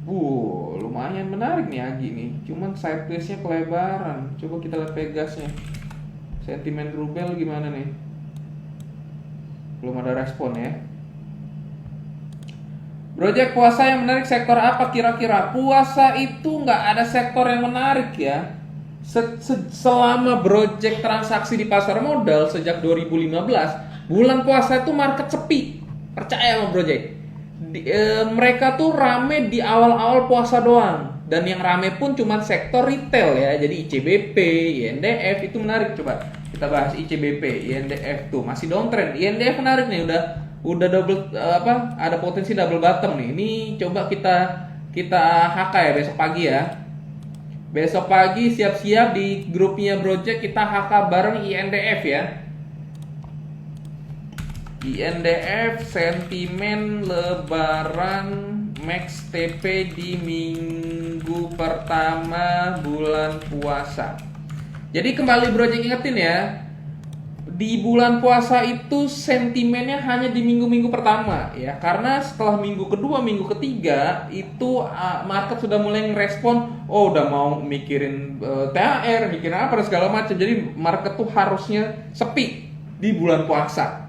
Lumayan menarik nih Agi nih. Cuman sideways-nya kelebaran. Coba kita lihat Pegasnya. Sentimen rubel gimana nih? Belum ada respon ya. Project puasa yang menarik sektor apa kira-kira? Puasa itu nggak ada sektor yang menarik ya. Selama project transaksi di pasar modal sejak 2015, bulan puasa itu market sepi. Percaya sama project. Mereka tuh rame di awal-awal puasa doang, dan yang rame pun cuma sektor retail ya. Jadi ICBP, INDF itu menarik. Coba kita bahas ICBP, INDF tuh masih downtrend. INDF menarik nih, udah double ada potensi double bottom nih. Ini coba kita HK ya besok pagi ya. Besok pagi siap-siap di grupnya project kita HK bareng INDF ya. INDF sentimen lebaran max TP di minggu pertama bulan puasa. Jadi kembali project ingetin ya, di bulan puasa itu sentimennya hanya di minggu-minggu pertama ya, karena setelah minggu kedua, minggu ketiga itu market sudah mulai ngerespon, udah mau mikirin THR, mikirin apa dan segala macam. Jadi market tuh harusnya sepi di bulan puasa.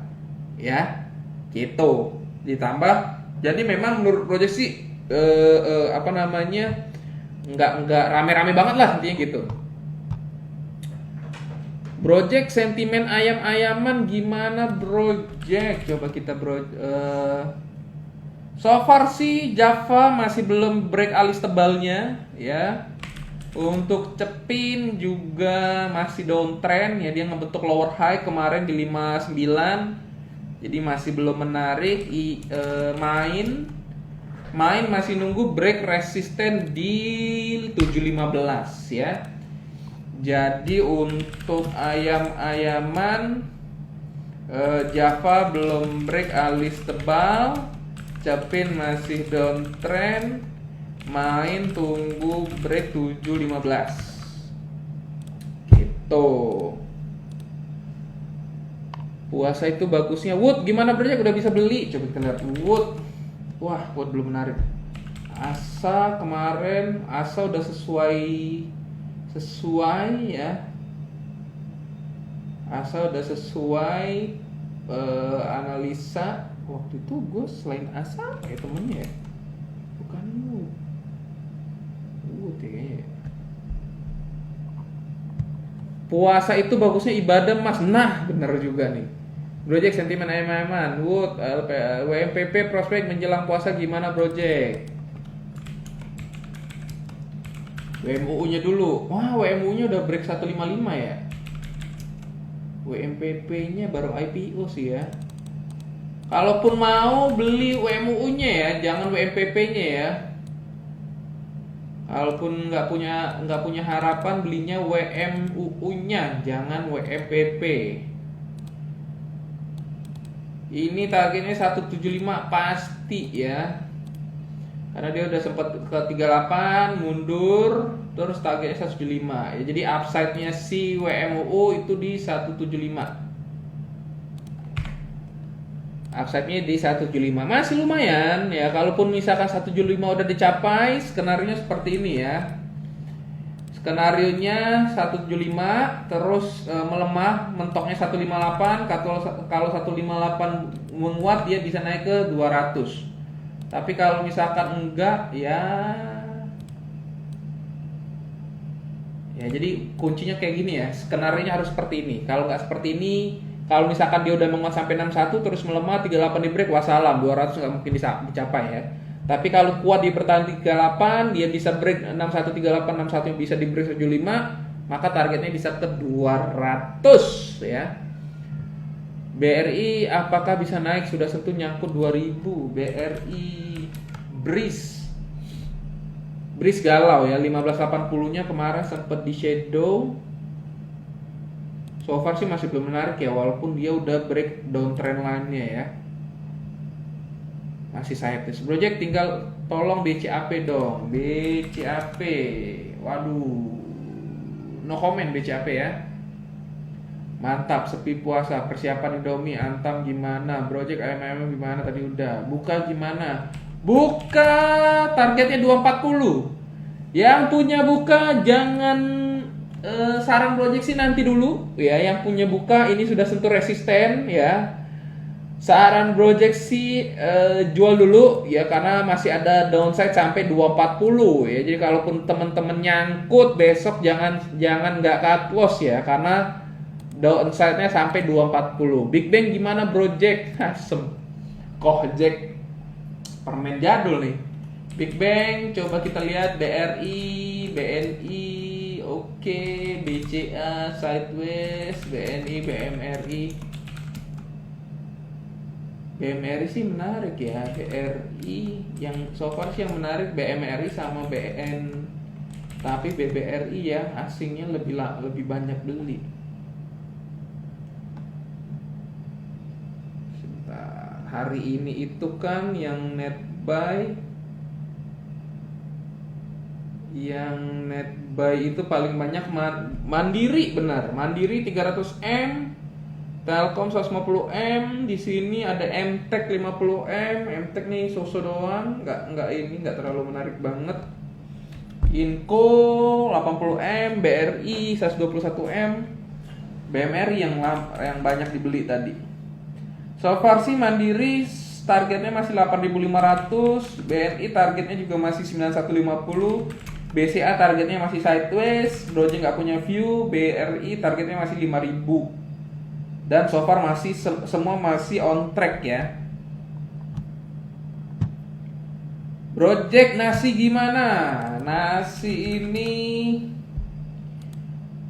Ya, gitu. Ditambah, jadi memang menurut project sih nggak rame-rame banget lah intinya gitu. Project sentimen ayam-ayaman gimana project? Coba kita so far sih Java masih belum break alis tebalnya ya. Untuk Cepin juga masih downtrend ya, dia ngebentuk lower high kemarin di 59. Jadi masih belum menarik. Main masih nunggu break resisten di 715 ya. Jadi untuk ayam-ayaman Java belum break alis tebal, Cepin masih downtrend, Main tunggu break 715 gitu. Puasa itu bagusnya Wood gimana project, udah bisa beli? Coba kita lihat Wood. Wah, Wood belum menarik. Asa kemarin, Asa udah sesuai ya. Asa udah sesuai analisa. Waktu itu gue selain Asa kayak temennya ya. Bukan Wood ya kayaknya. Puasa itu bagusnya ibadah mas. Nah bener juga nih. Project sentimen ayam-ayaman Wood, WMPP prospek menjelang puasa gimana project? WMUU nya dulu. Wah, WMUU nya udah break 155 ya. WMPP nya baru IPO sih ya. Kalaupun mau beli WMUU-nya ya, jangan WMPP-nya ya. Kalaupun nggak punya harapan, belinya WMUU-nya, jangan WMPP. Ini targetnya 175 pasti ya. Karena dia udah sempat ke 38, mundur, terus targetnya 175. Ya, jadi upside-nya si WMUU itu di 175. Upside-nya di 175. Masih lumayan ya, kalaupun misalkan 175 udah dicapai, skenario-nya seperti ini ya. Skenario-nya 175 terus melemah, mentoknya 158. Kalau 158 menguat dia bisa naik ke 200. Tapi kalau misalkan enggak ya jadi kuncinya kayak gini ya, skenario-nya harus seperti ini. Kalau nggak seperti ini, kalau misalkan dia udah menguat sampai 61 terus melemah 38 di break, wassalam, 200 nggak mungkin bisa dicapai ya. Tapi kalau kuat di bertahan 38, dia bisa break 6138, 61 yang bisa di break 75, maka targetnya bisa ke 200 ya. BRI apakah bisa naik? Sudah sentuh nyangkut 2000. BRI Breeze galau ya, 1580-nya kemarin sempat di shadow. So far sih masih belum menarik ya, walaupun dia udah break downtrend line-nya ya. Masih sideways. Project tinggal tolong BCAP dong. BCAP. Waduh. No comment BCAP ya. Mantap, sepi puasa, persiapan Indomie, Antam gimana? Project AMM gimana tadi udah. Buka gimana? Buka targetnya 240. Yang punya buka jangan saran project sih nanti dulu ya. Yang punya buka ini sudah sentuh resisten ya. Saran project sih jual dulu ya, karena masih ada downside sampai 240 ya. Jadi kalaupun teman-teman nyangkut besok jangan nggak cut loss ya, karena downside-nya sampai 240. Big Bang gimana project? Kohjek permen jadul nih. Big Bang coba kita lihat BRI, BNI, oke, BCA sideways, BNI, BMRI. BMRI sih menarik ya. BRI yang so far sih yang menarik BMRI sama BN. Tapi BBRI ya asingnya lebih banyak beli. Sebentar. Hari ini itu kan yang net buy itu paling banyak Mandiri, benar. Mandiri 300M, Telkom 150M, di sini ada MTEK 50M. MTEK nih so-so doang, nggak terlalu menarik banget. Inco 80M, BRI 121M, BMRI yang banyak dibeli tadi. So far sih Mandiri targetnya masih 8.500, BNI targetnya juga masih 9150, BCA targetnya masih sideways, Doge nggak punya view, BRI targetnya masih 5.000. Dan so far masih semua masih on track ya. Project nasi gimana? Nasi ini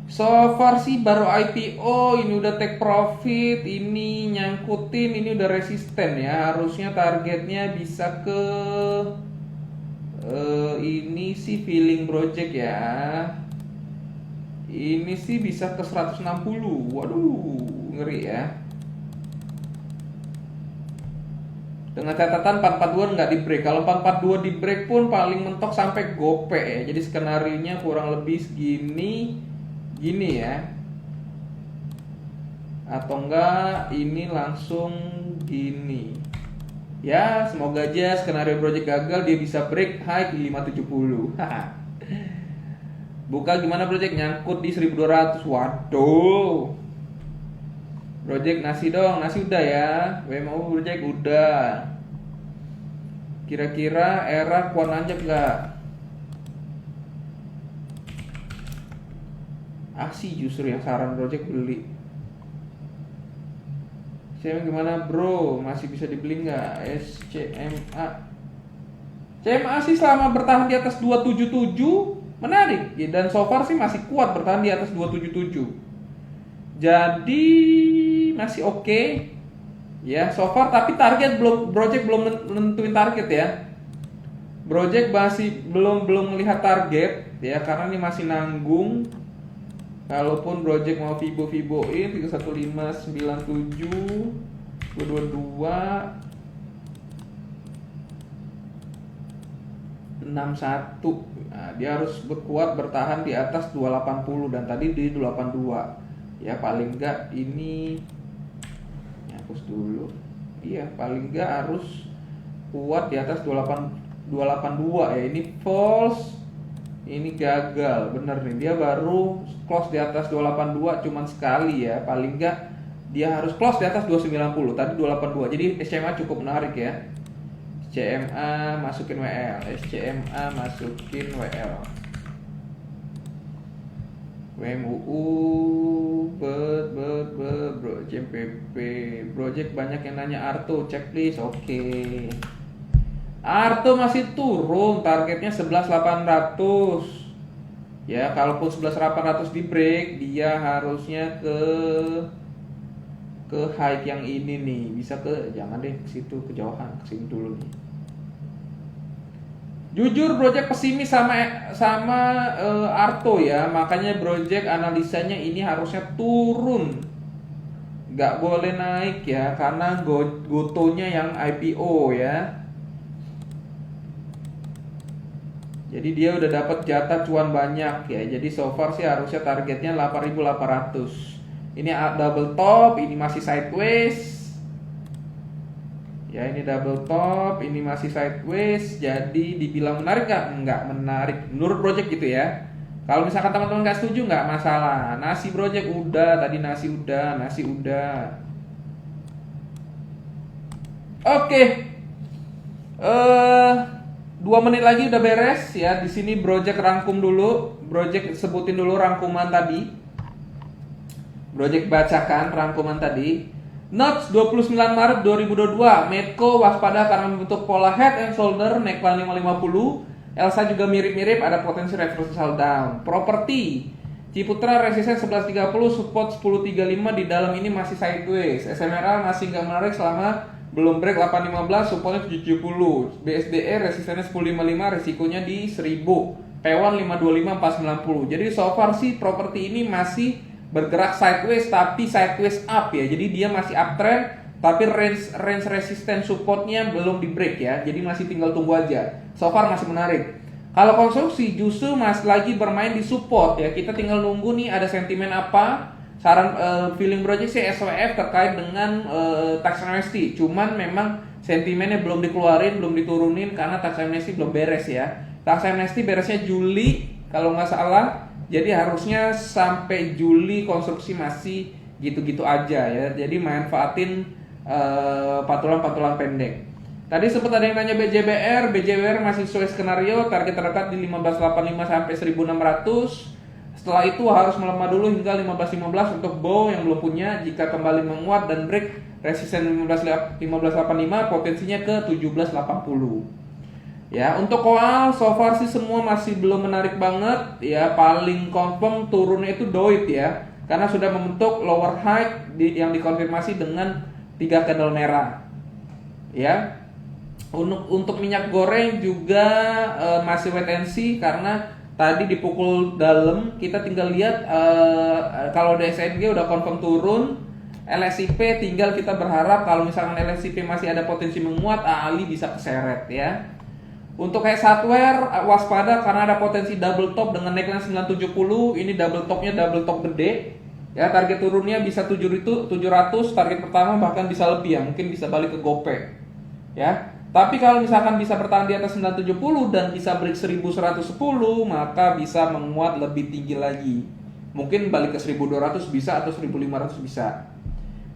so far sih baru IPO, ini udah take profit, ini nyangkutin, ini udah resisten ya. Harusnya targetnya bisa ke ini sih feeling project ya. Ini sih bisa ke 160. Waduh, ngeri ya. Dengan catatan 442 nggak di break. Kalau 442 di break pun paling mentok sampai gope ya. Jadi skenario-nya kurang lebih gini ya. Atau enggak ini langsung gini. Ya, semoga aja skenario project gagal, dia bisa break high di 570. Buka gimana project? Nyangkut di 1200. Waduh. Project nasi dong, nasi udah ya. WMO project udah. Kira-kira era kuat nanjak nggak? Aksi justru yang saran project beli. CMA gimana bro? Masih bisa dibeli nggak? SCMA. CMA sih selama bertahan di atas 277 menarik ya, dan so far sih masih kuat bertahan di atas 277. Jadi masih oke. Ya, so far tapi target belum, project belum nentuin target ya. Project masih belum melihat target ya, karena ini masih nanggung. Kalaupun project mau Fibo-Fiboin 31597 222 61, nah, dia harus berkuat bertahan di atas 280 dan tadi di 282 ya, paling enggak ini hapus dulu. Iya, paling enggak harus kuat di atas 282 ya. Ini false, ini gagal, bener nih, dia baru close di atas 282 cuman sekali ya, paling enggak dia harus close di atas 290, tadi 282. Jadi SCMA cukup menarik ya. SCMA masukin WL, SCMA masukin WL. WMUU, bro, JMPP, project banyak yang nanya Arto, cek please, oke. Arto masih turun, targetnya 11.800. Ya, kalaupun 11.800 di break, dia harusnya ke high yang ini nih, bisa jangan deh ke situ, kejauhan, ke sini dulu nih. Jujur project pesimis sama Arto ya, makanya project analisanya ini harusnya turun, nggak boleh naik ya, karena gotonya yang IPO ya. Jadi dia udah dapat jatah cuan banyak ya. Jadi so far sih harusnya targetnya 8.800. Ini double top, ini masih sideways. Ya, ini double top, ini masih sideways. Jadi dibilang menarik nggak? Nggak menarik. Menurut project gitu ya. Kalau misalkan teman-teman nggak setuju nggak masalah. Nasi project udah, tadi nasi udah. Oke. 2 menit lagi udah beres ya. Di sini project rangkum dulu. Project sebutin dulu rangkuman tadi. Project bacakan rangkuman tadi. Notes 29 Maret 2022, Medco waspada karena membentuk pola head and shoulder neckline 550. Elsa juga mirip-mirip, ada potensi reversal down. Properti Ciputra resisten 1130, support 1035, di dalam ini masih sideways. SMRA masih nggak menarik selama belum break 815, supportnya 770. BSDE resistennya 1055, risikonya di 1000. P1 525 490. Jadi so far sih properti ini masih bergerak sideways, tapi sideways up ya. Jadi dia masih uptrend, tapi range resistance supportnya belum di break ya. Jadi masih tinggal tunggu aja. So far masih menarik. Kalau konstruksi justru masih lagi bermain di support ya. Kita tinggal nunggu nih ada sentimen apa. Saran feeling project sih SWF terkait dengan tax amnesty. Cuman memang sentimennya belum dikeluarin, belum diturunin karena tax amnesty belum beres ya. Tax amnesty beresnya Juli kalau nggak salah. Jadi harusnya sampai Juli konstruksi masih gitu-gitu aja ya. Jadi manfaatin patulan-patulan pendek. Tadi sempat ada yang nanya BJBR masih sesuai skenario, target terdekat di 1585 sampai 1600. Setelah itu harus melemah dulu hingga 1515 untuk bow yang belum punya. Jika kembali menguat dan break resisten 1585, potensinya ke 1780. Ya, untuk koal so far sih semua masih belum menarik banget ya. Paling confirm turunnya itu Doit ya, karena sudah membentuk lower high yang dikonfirmasi dengan 3 candle merah ya. Untuk minyak goreng juga masih wait and see, karena tadi dipukul dalam. Kita tinggal lihat kalau DSNG udah confirm turun. LSIP tinggal kita berharap kalau misalkan LSIP masih ada potensi menguat, Ali bisa keseret ya. Untuk kayak hardware waspada karena ada potensi double top dengan neckline 970. Ini double top gede ya. Target turunnya bisa 700, target pertama bahkan bisa lebih ya, mungkin bisa balik ke Gope ya. Tapi kalau misalkan bisa bertahan di atas 970 dan bisa break 1110, maka bisa menguat lebih tinggi lagi. Mungkin balik ke 1200 bisa atau 1500 bisa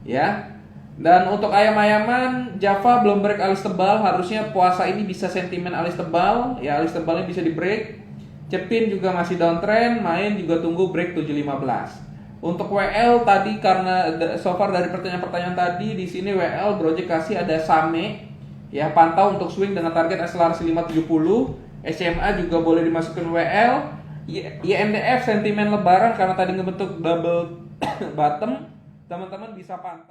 ya. Dan untuk ayam-ayaman, Java belum break alis tebal, harusnya puasa ini bisa sentimen alis tebal ya, alis tebalnya bisa di break. Cepin juga masih downtrend, main juga tunggu break 715. Untuk WL tadi karena so far dari pertanyaan-pertanyaan tadi, di sini WL project kasih ada Same ya, pantau untuk swing dengan target SLRC 570. SMA juga boleh dimasukin WL. INDF sentimen lebaran karena tadi ngebentuk double bottom, teman-teman bisa pantau.